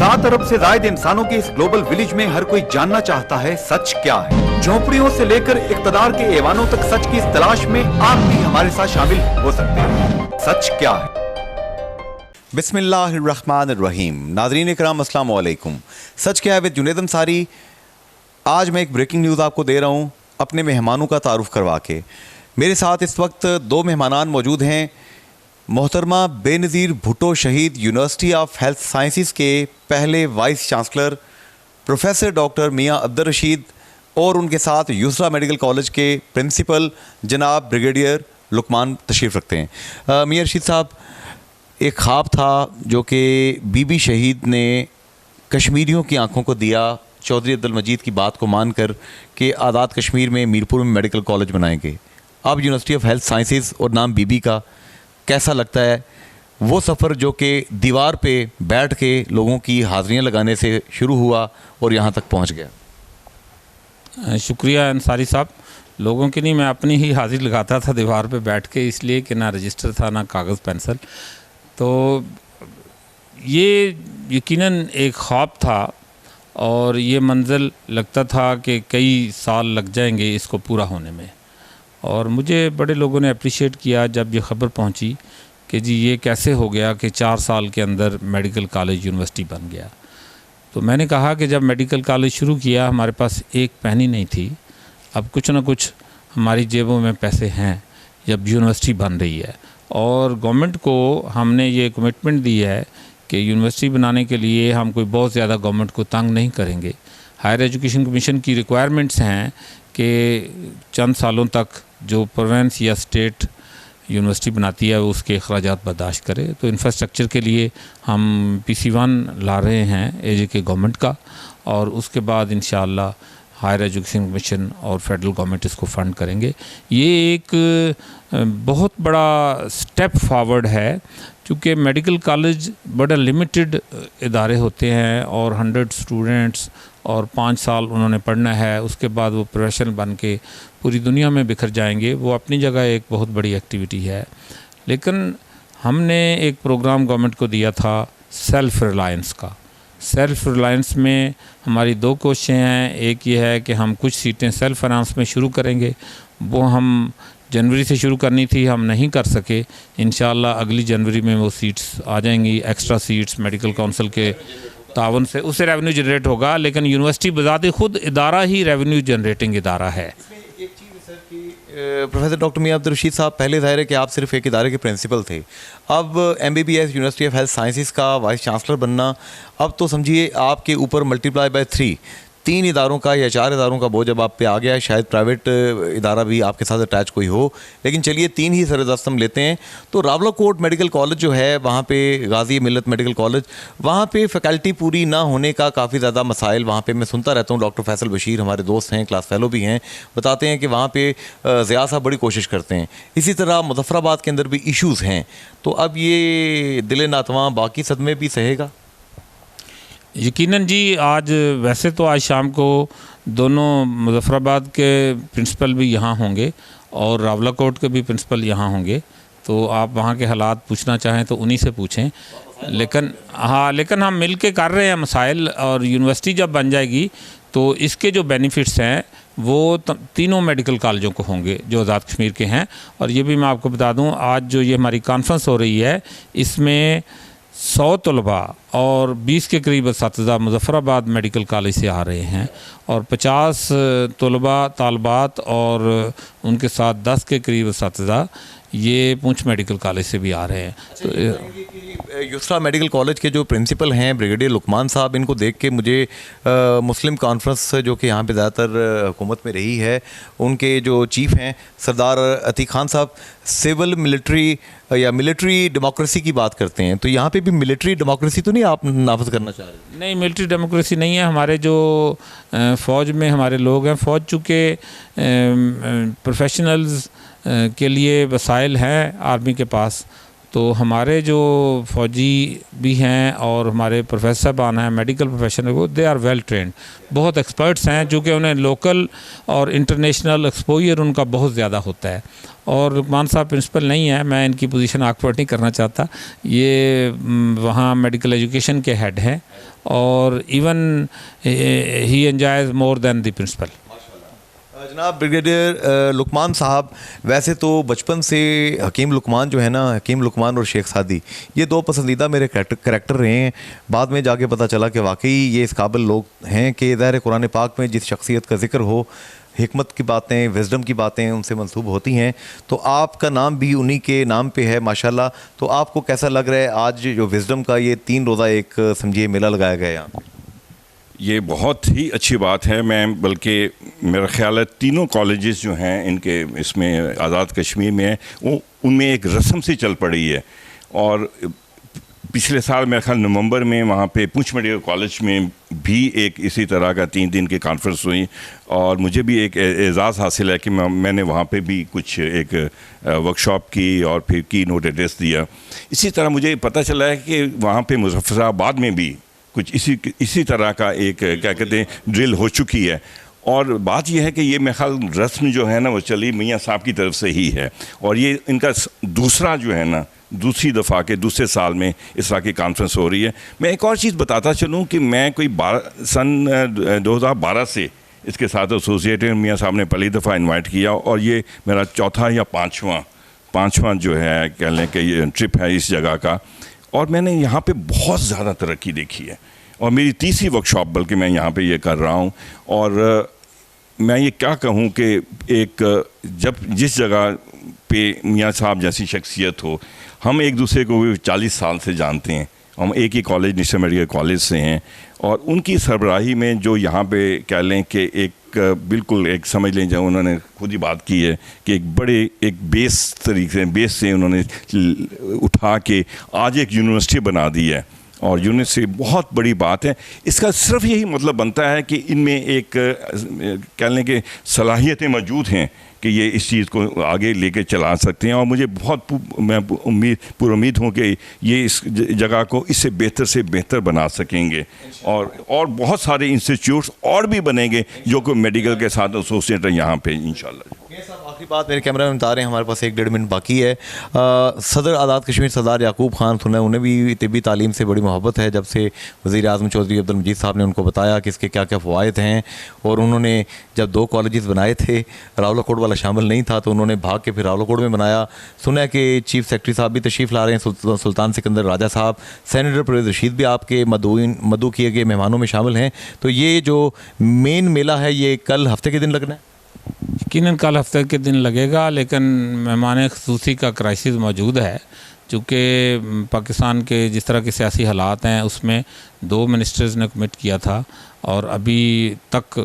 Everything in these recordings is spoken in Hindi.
7 अरब से ज्यादा इंसानों के इस ग्लोबल विलेज में हर कोई जानना चाहता है सच क्या है। झोंपड़ियों से लेकर इक्तदार के ऐवानों तक सच की इस तलाश में आप भी हमारे साथ शामिल हो सकते हैं। सच क्या है? बिस्मिल्लाहिर्रहमानिर्रहीम। नाज़रीन इकराम अस्सलाम वालेकुम। सच क्या है विद जुनैद अंसारी। आज मैं एक ब्रेकिंग न्यूज़ आपको दे रहा हूँ अपने मेहमानों का तारुफ करवा के। मेरे साथ इस वक्त 2 मेहमानान मौजूद हैं। मोहतरमा बेनज़ीर भुट्टो शहीद यूनिवर्सिटी ऑफ हेल्थ साइंसेस के पहले वाइस चांसलर प्रोफेसर डॉक्टर मियां अब्दुल रशीद और उनके साथ यूसरा मेडिकल कॉलेज के प्रिंसिपल जनाब ब्रिगेडियर लुकमान तशरीफ़ रखते हैं। मियां रशीद साहब, एक ख्वाब था जो कि बीबी शहीद ने कश्मीरियों की आंखों को दिया चौधरी अब्दुल मजीद की बात को मानकर कि आज़ाद कश्मीर में मीरपुर में मेडिकल कॉलेज बनाएंगे। अब यूनिवर्सिटी ऑफ हेल्थ साइंसेस और नाम बीबी का, कैसा लगता है वो सफ़र जो कि दीवार पे बैठ के लोगों की हाज़िरियाँ लगाने से शुरू हुआ और यहाँ तक पहुँच गया? शुक्रिया अंसारी साहब। लोगों की नहीं, मैं अपनी ही हाज़िरी लगाता था दीवार पे बैठ के, इसलिए कि ना रजिस्टर था ना कागज़ पेंसिल। तो ये यकीनन एक ख्वाब था और ये मंजिल लगता था कि कई साल लग जाएंगे इसको पूरा होने में। और मुझे बड़े लोगों ने अप्रिशिएट किया जब ये ख़बर पहुंची कि जी ये कैसे हो गया कि 4 साल के अंदर मेडिकल कॉलेज यूनिवर्सिटी बन गया। तो मैंने कहा कि जब मेडिकल कॉलेज शुरू किया हमारे पास एक पैनी नहीं थी, अब कुछ ना कुछ हमारी जेबों में पैसे हैं जब यूनिवर्सिटी बन रही है। और गवर्नमेंट को हमने ये कमिटमेंट दी है कि यूनिवर्सिटी बनाने के लिए हम कोई बहुत ज़्यादा गवर्नमेंट को तंग नहीं करेंगे। हायर एजुकेशन कमीशन की रिक्वायरमेंट्स हैं कि चंद सालों तक जो प्रोविंस या स्टेट यूनिवर्सिटी बनाती है उसके अखराजात बर्दाश्त करे। तो इंफ्रास्ट्रक्चर के लिए हम PC1 ला रहे हैं AJK गवर्नमेंट का, और उसके बाद इंशाअल्लाह हायर एजुकेशन कमीशन और फेडरल गवर्नमेंट इसको फ़ंड करेंगे। ये एक बहुत बड़ा स्टेप फॉरवर्ड है, क्योंकि मेडिकल कॉलेज बड़ा लिमिटेड इदारे होते हैं और 100 स्टूडेंट्स और 5 साल उन्होंने पढ़ना है, उसके बाद वो प्रोफेशनल बन के पूरी दुनिया में बिखर जाएंगे। वो अपनी जगह एक बहुत बड़ी एक्टिविटी है, लेकिन हमने एक प्रोग्राम गवर्नमेंट को दिया था सेल्फ़ रिलायंस का। सेल्फ़ रिलायंस में हमारी 2 कोशिशें हैं। एक ये है कि हम कुछ सीटें सेल्फ़ फाइनेंस में शुरू करेंगे, वो हम जनवरी से शुरू करनी थी, हम नहीं कर सके। इंशाअल्लाह अगली जनवरी में वो सीट्स आ जाएंगी, एक्स्ट्रा सीट्स मेडिकल काउंसिल के तावन से, उससे रेवेन्यू जनरेट होगा। लेकिन यूनिवर्सिटी बजाते खुद इदारा ही रेवेन्यू जनरेटिंग इदारा है। एक चीज़ है सर कि प्रोफेसर डॉक्टर मियां अब्दुल रशीद साहब, पहले ज़ाहिर है कि आप सिर्फ एक इदारे के प्रिंसिपल थे, अब MBBS university of health sciences का वाइस चांसलर बनना, अब तो समझिए आपके ऊपर मल्टीप्लाई बाय 3 इदारों का या 4 इदारों का बोझ अब आप पे आ गया है। शायद प्राइवेट इदारा भी आपके साथ अटैच कोई हो, लेकिन चलिए 3 ही सरदस्त हम लेते हैं। तो रावलाकोट मेडिकल कॉलेज जो है, वहाँ पे गाजी मिल्लत मेडिकल कॉलेज, वहाँ पे फैकल्टी पूरी ना होने का काफ़ी ज़्यादा मसाइल वहाँ पे मैं सुनता रहता हूँ। डॉक्टर फैसल बशीर हमारे दोस्त हैं, क्लास फेलो भी हैं, बताते हैं कि वहाँ पे ज़िया साहब बड़ी कोशिश करते हैं। इसी तरह मुजफ्फराबाद के अंदर भी इश्यूज़ हैं। तो अब ये दिल नातवां बाकी सदमे भी सहेगा? यकीनन जी। आज वैसे तो आज शाम को दोनों मुजफ्फराबाद के प्रिंसिपल भी यहाँ होंगे और रावलाकोट के भी प्रिंसिपल यहाँ होंगे, तो आप वहाँ के हालात पूछना चाहें तो उन्हीं से पूछें। लेकिन हम मिल के कर रहे हैं मसाइल, और यूनिवर्सिटी जब बन जाएगी तो इसके जो बेनिफिट्स हैं वो तीनों मेडिकल कॉलेजों को होंगे जो आज़ाद कश्मीर के हैं। और ये भी मैं आपको बता दूँ, आज जो ये हमारी कॉन्फ्रेंस हो रही है इसमें 100 तलबा और 20 के करीब असातिज़ा मुजफ्फराबाद मेडिकल कॉलेज से आ रहे हैं, और 50 तलबा तालबात और उनके साथ 10 के करीब असातिज़ा ये पूंछ मेडिकल कॉलेज से भी आ रहे हैं। तो यूसरा मेडिकल कॉलेज के जो प्रिंसिपल हैं ब्रिगेडियर लुकमान साहब, इनको देख के मुझे मुस्लिम कॉन्फ्रेंस जो कि यहाँ पे ज़्यादातर हुकूमत में रही है, उनके जो चीफ़ हैं सरदार अतीक खान साहब, सिविल मिलिट्री या मिलिट्री डेमोक्रेसी की बात करते हैं। तो यहाँ पे भी मिलिट्री डेमोक्रेसी तो नहीं आप नाफिज करना चाह रहे? नहीं, मिलिट्री डेमोक्रेसी नहीं है। हमारे जो फ़ौज में हमारे लोग हैं, फ़ौज चूँकि प्रोफेशनल्स के लिए वसाइल हैं आर्मी के पास, तो हमारे जो फ़ौजी भी हैं और हमारे प्रोफेसर साहबान हैं मेडिकल प्रोफेशनल, वो दे आर वेल ट्रेंड, बहुत एक्सपर्ट्स हैं, जो कि उन्हें लोकल और इंटरनेशनल एक्सपोजर उनका बहुत ज़्यादा होता है। और लुकमान साहब प्रिंसिपल नहीं है, मैं इनकी पोजीशन ऑकवर्ड नहीं करना चाहता, ये वहाँ मेडिकल एजुकेशन के हेड हैं और इवन ही enjoys more than the principal. जनाब ब्रिगेडियर लुकमान साहब, वैसे तो बचपन से हकीम लुकमान जो है ना, हकीम लुकमान और शेख सादी, ये दो पसंदीदा मेरे करैक्टर रहे हैं। बाद में जाके पता चला कि वाकई ये इस काबिल लोग हैं कि ज़ाहिर कुरान पाक में जिस शख्सियत का जिक्र हो, हिकमत की बातें, विजडम की बातें उनसे मंसूब होती हैं, तो आपका नाम भी उन्हीं के नाम पे है माशाल्लाह। तो आपको कैसा लग रहा है आज जो विजडम का ये 3 रोज़ा एक समझिए मेला लगाया गया यहाँ? ये बहुत ही अच्छी बात है। मैं बल्कि मेरा ख्याल है तीनों कॉलेजेस जो हैं इनके इसमें आज़ाद कश्मीर में है, वो उनमें एक रस्म से चल पड़ी है। और पिछले साल मेरे ख्याल नवंबर में वहाँ पे पूंछ मेडिकल कॉलेज में भी एक इसी तरह का 3 दिन की कॉन्फ्रेंस हुई, और मुझे भी एक एजाज़ हासिल है कि मैंने वहाँ पे भी कुछ एक वर्कशॉप की और फिर की नोट एड्रेस दिया। इसी तरह मुझे पता चला है कि वहाँ पे मुजफ्फराबाद में भी कुछ इसी तरह का एक क्या कहते हैं ड्रिल हो चुकी है। और बात यह है कि ये मेरे ख्याल रस्म जो है ना वो चली मियाँ साहब की तरफ से ही है, और ये इनका दूसरा जो है ना दूसरी दफ़ा के दूसरे साल में इस तरह की कॉन्फ्रेंस हो रही है। मैं एक और चीज़ बताता चलूँ कि मैं कोई सन 2012 से इसके साथ एसोसिएटेड, मियाँ साहब ने पहली दफ़ा इन्वाइट किया, और ये मेरा चौथा या पाँचवा जो है कह लें कि ये ट्रिप है इस जगह का। और मैंने यहाँ पे बहुत ज़्यादा तरक्की देखी है, और मेरी तीसरी वर्कशॉप बल्कि मैं यहाँ पे ये कर रहा हूँ। और मैं ये क्या कहूँ कि एक जब जिस जगह पे मियाँ साहब जैसी शख्सियत हो, हम एक दूसरे को 40 साल से जानते हैं, हम एक ही कॉलेज नेशनल मेडिकल कॉलेज से हैं, और उनकी सरबराही में जो यहाँ पे कह लें कि एक बिल्कुल एक समझ लें, जब उन्होंने खुद ही बात की है कि एक बेस से उन्होंने उठा के आज एक यूनिवर्सिटी बना दी है, और यूनिवर्सिटी बहुत बड़ी बात है। इसका सिर्फ यही मतलब बनता है कि इनमें एक कह लें कि सलाहियतें मौजूद हैं कि ये इस चीज़ को आगे लेके चला सकते हैं। और मुझे मैं उम्मीद हूँ कि ये इस जगह को इससे बेहतर बना सकेंगे, और बहुत सारे इंस्टीट्यूट्स और भी बनेंगे जो कि मेडिकल के साथ एसोसिएट है यहाँ पे इंशाल्लाह। आखिरी बात, मेरे कैमरा में बता रहे हैं, हमारे पास 1-1.5 मिनट बाकी है। सदर आज़ाद कश्मीर सरदार याकूब खान सुना, उन्हें भी तिब्बी तालीम से बड़ी मोहब्बत है। जब से वज़ीर आज़म चौधरी अब्दुल मजीद साहब ने उनको बताया कि इसके क्या क्या फ़वाइद हैं, और उन्होंने जब 2 कॉलेजेस बनाए थे, रावलाकोट वाला शामिल नहीं था, तो उन्होंने भाग के फिर रावलाकोट में बनाया। सुना है कि चीफ़ सेक्रेटरी साहब भी तशरीफ़ ला रहे हैं, सुल्तान सिकंदर राजा साहब, सेनेटर परवेज़ रशीद भी आपके मदऊ किए गए मेहमानों में शामिल हैं। तो ये जो मेन मेला है ये कल हफ्ते के दिन लगना है? यकीनन कल हफ्ते के दिन लगेगा, लेकिन मेहमान ख़ुसूसी का क्राइसिस मौजूद है, चूँकि पाकिस्तान के जिस तरह के सियासी हालात हैं उसमें 2 मिनिस्टर्स ने कमिट किया था, और अभी तक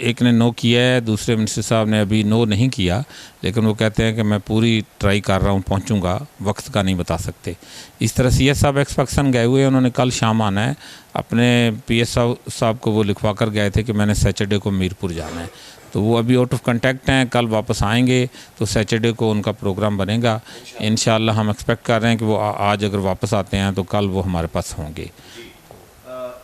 एक ने नो किया है, दूसरे मिनिस्टर साहब ने अभी नो नहीं किया, लेकिन वो कहते हैं कि मैं पूरी ट्राई कर रहा हूँ, पहुँचूँगा, वक्त का नहीं बता सकते। इस तरह CS साहब एक्स पाकिस्तान गए हुए हैं, उन्होंने कल शाम आना है। अपने PS साहब को वो लिखवा कर गए थे कि मैंने सैटरडे को मीरपुर जाना है, तो वो अभी आउट ऑफ कांटेक्ट हैं, कल वापस आएंगे तो सैटरडे को उनका प्रोग्राम बनेगा इंशाल्लाह। हम एक्सपेक्ट कर रहे हैं कि वो आज अगर वापस आते हैं तो कल वो हमारे पास होंगे।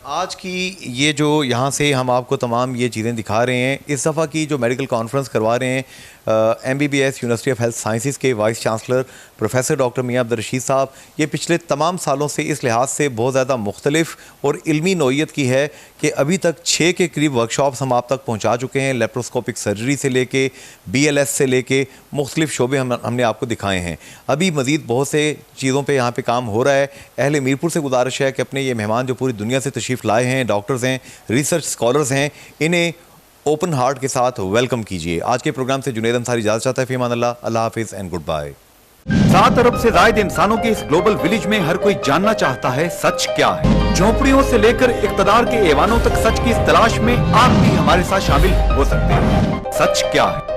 आज की ये जो यहाँ से हम आपको तमाम ये चीज़ें दिखा रहे हैं, इस दफ़ा की जो मेडिकल कॉन्फ्रेंस करवा रहे हैं MBBS university of health sciences के वाइस चांसलर प्रोफेसर डॉक्टर मियाँ अब्दुल रशीद साहब, ये पिछले तमाम सालों से इस लिहाज से बहुत ज़्यादा मुख्तलिफ और इल्मी नौइयत की है कि अभी तक 6 के करीब वर्कशॉप्स हम आप तक पहुँचा चुके हैं। लेप्रोस्कोपिक सर्जरी से लेके BLS से लेके मुख्तलिफ शोबे हमने आपको दिखाए हैं। अभी मज़ीद बहुत से चीज़ों पर यहाँ पर काम हो रहा है। अहले मीरपुर से गुजारिश है कि अपने ये मेहमान जो पूरी दुनिया से तशरीफ़ लाए हैं, डॉक्टर्स हैं, रिसर्च स्कॉलर्स हैं, इन्हें ओपन हार्ट के साथ वेलकम कीजिए। आज के प्रोग्राम से जुनैद अंसारी इजाज़त चाहता है। फ़ी अमान अल्लाह, अल्लाह हाफिज़ एंड गुड बाय। 7 अरब से ज़ायद इंसानों के इस ग्लोबल विलेज में हर कोई जानना चाहता है सच क्या है। झोंपड़ियों से लेकर इक़्तिदार के ऐवानों तक सच की इस तलाश में आप भी हमारे साथ शामिल हो सकते हैं। सच क्या है?